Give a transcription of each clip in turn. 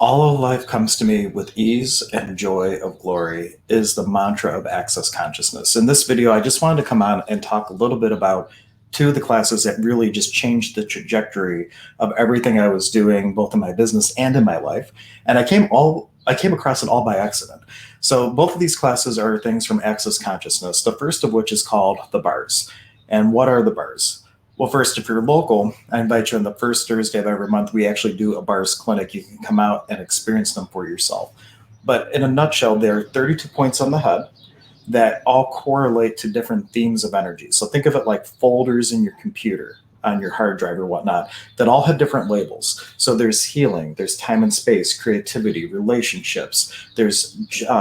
All of life comes to me with ease and joy of glory is the mantra of access consciousness. In this video, I just wanted to come on and talk a little bit about two of the classes that really just changed the trajectory of everything I was doing, both in my business and in my life. And I came across it all by accident. So both of these classes are things from Access Consciousness, the first of which is called the bars. And what are the bars? Well, first, if you're local, I invite you on the first Thursday of every month. We actually do a bars clinic. You can come out and experience them for yourself. But in a nutshell, there are 32 points on the head that all correlate to different themes of energy. So think of it like folders in your computer, on your hard drive or whatnot, that all have different labels. So there's healing, there's time and space, creativity, relationships, there's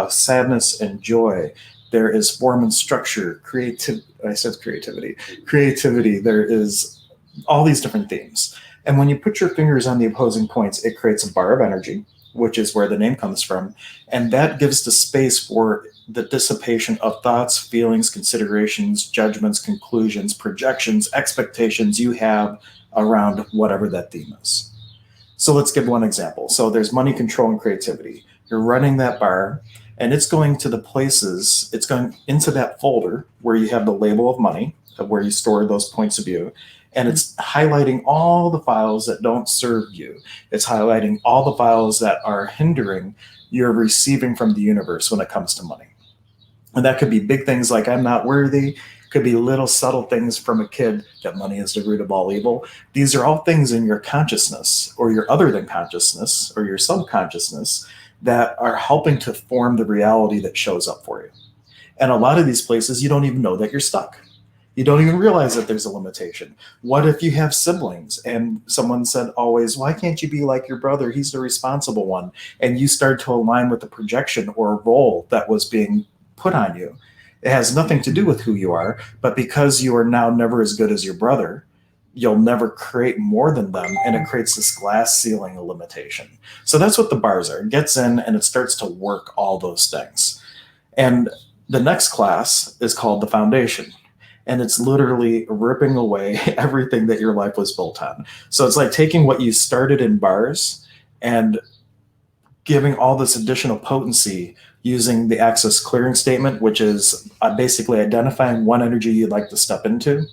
sadness and joy. There is form and structure, I said creativity. There is all these different themes. And when you put your fingers on the opposing points, it creates a bar of energy, which is where the name comes from. And that gives the space for the dissipation of thoughts, feelings, considerations, judgments, conclusions, projections, expectations you have around whatever that theme is. So let's give one example. So there's money, control, and creativity. You're running that bar, and it's going to the places, it's going into that folder where you have the label of money, where you store those points of view, and it's highlighting all the files that don't serve you. It's highlighting all the files that are hindering your receiving from the universe when it comes to money. And that could be big things like I'm not worthy, could be little subtle things from a kid that money is the root of all evil. These are all things in your consciousness or your other than consciousness or your subconsciousness that are helping to form the reality that shows up for you. And a lot of these places, you don't even know that you're stuck. You don't even realize that there's a limitation. What if you have siblings and someone said always, why can't you be like your brother? He's the responsible one. And you start to align with the projection or role that was being put on you. It has nothing to do with who you are, but because you are now never as good as your brother, you'll never create more than them, and it creates this glass ceiling of limitation. So that's what the bars are. It gets in and it starts to work all those things. And the next class is called the foundation. And it's literally ripping away everything that your life was built on. So it's like taking what you started in bars and giving all this additional potency using the access clearing statement, which is basically identifying one energy you'd like to step into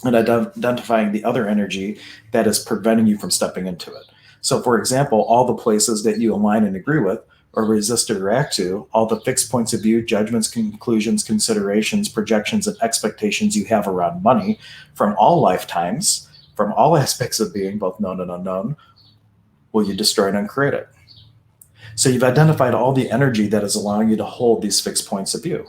and identifying the other energy that is preventing you from stepping into it. So for example, all the places that you align and agree with or resist or react to, all the fixed points of view, judgments, conclusions, considerations, projections, and expectations you have around money from all lifetimes, from all aspects of being, both known and unknown, will you destroy and uncreate it? So you've identified all the energy that is allowing you to hold these fixed points of view.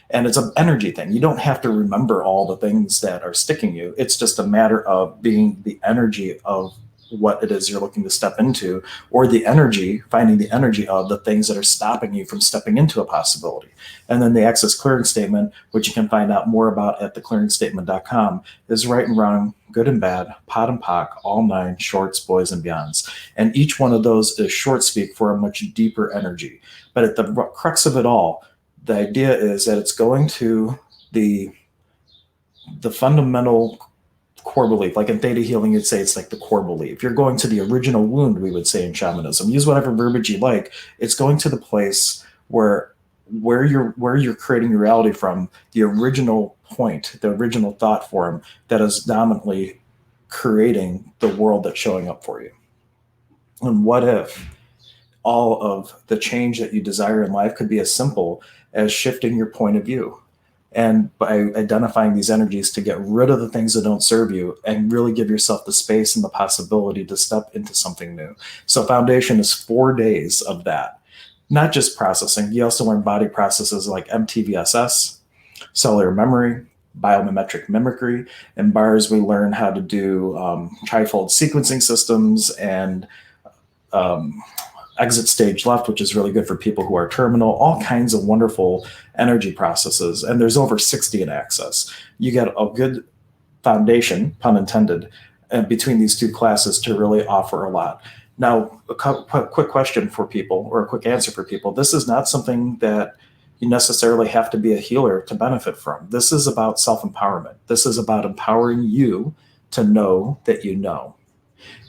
And it's an energy thing. You don't have to remember all the things that are sticking you. It's just a matter of being the energy of what it is you're looking to step into, or the energy, finding the energy of the things that are stopping you from stepping into a possibility. And then the access clearing statement, which you can find out more about at theclearingstatement.com, is right and wrong, good and bad, pot and pock, all nine, shorts, boys, and beyonds. And each one of those is short speak for a much deeper energy. But at the crux of it all, the idea is that it's going to the fundamental core belief. Like in theta healing, you'd say it's like the core belief. You're going to the original wound, we would say in shamanism. Use whatever verbiage you like. It's going to the place where you're creating your reality from, the original point, the original thought form that is dominantly creating the world that's showing up for you. And what if all of the change that you desire in life could be as simple as shifting your point of view? And by identifying these energies to get rid of the things that don't serve you and really give yourself the space and the possibility to step into something new. So foundation is 4 days of that. Not just processing. You also learn body processes like MTVSS, cellular memory, biomimetic mimicry. In bars, we learn how to do trifold sequencing systems and exit stage left, which is really good for people who are terminal, all kinds of wonderful energy processes. And there's over 60 in access. You get a good foundation, pun intended, between these two classes to really offer a lot. Now, a quick question for people, or a quick answer for people. This is not something that you necessarily have to be a healer to benefit from. This is about self-empowerment. This is about empowering you to know that you know.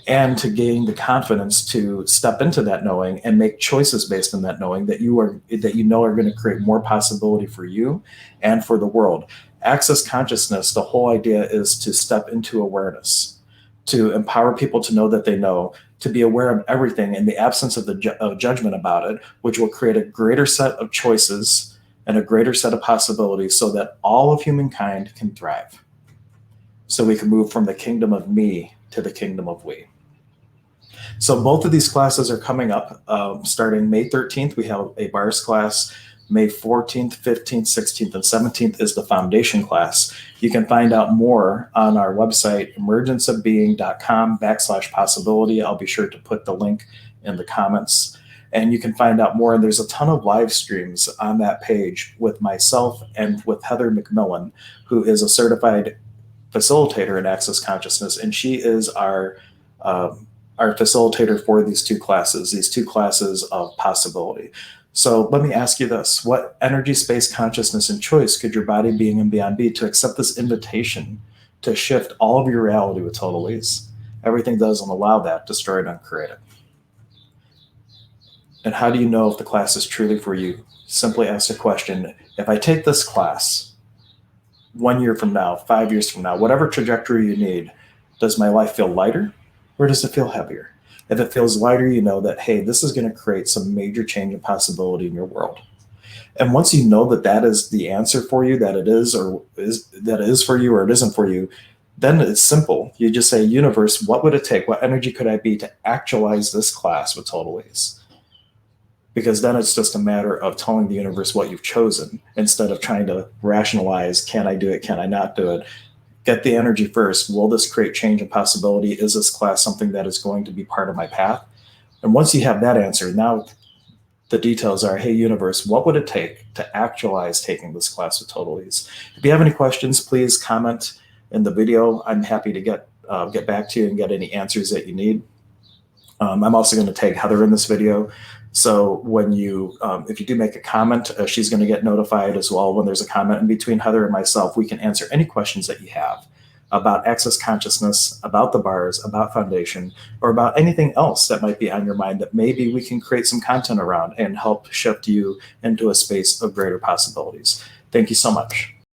and to gain the confidence to step into that knowing and make choices based on that knowing that you know are going to create more possibility for you and for the world. Access consciousness, the whole idea is to step into awareness, to empower people to know that they know, to be aware of everything in the absence of of judgment about it, which will create a greater set of choices and a greater set of possibilities so that all of humankind can thrive. So we can move from the kingdom of me to the kingdom of we. So both of these classes are coming up starting May 13th. We have a bars class. May 14th, 15th, 16th, and 17th is the foundation class. You can find out more on our website, emergenceofbeing.com/possibility. I'll be sure to put the link in the comments. And you can find out more. And there's a ton of live streams on that page with myself and with Heather McMillan, who is a certified facilitator in Access Consciousness. And she is our facilitator for these two classes of possibility. So let me ask you this: what energy, space, consciousness, and choice could your body, being, and beyond be to accept this invitation to shift all of your reality with total ease? Everything doesn't allow that. Destroy it, uncreate it. And how do you know if the class is truly for you? Simply ask the question: if I take this class 1 year from now, 5 years from now, whatever trajectory you need, does my life feel lighter or does it feel heavier? If it feels lighter, you know that, hey, this is going to create some major change and possibility in your world. And once you know that that is the answer for you, that it is for you or it isn't for you, then it's simple. You just say, universe, what would it take? What energy could I be to actualize this class with total ease? Because then it's just a matter of telling the universe what you've chosen instead of trying to rationalize, can I do it? Can I not do it? Get the energy first. Will this create change and possibility? Is this class something that is going to be part of my path? And once you have that answer, now the details are, hey, universe, what would it take to actualize taking this class with total ease? If you have any questions, please comment in the video. I'm happy to get back to you and get any answers that you need. I'm also going to tag Heather in this video. So when if you do make a comment, she's going to get notified as well when there's a comment. In between Heather and myself, we can answer any questions that you have about access consciousness, about the bars, about foundation, or about anything else that might be on your mind that maybe we can create some content around and help shift you into a space of greater possibilities. Thank you so much.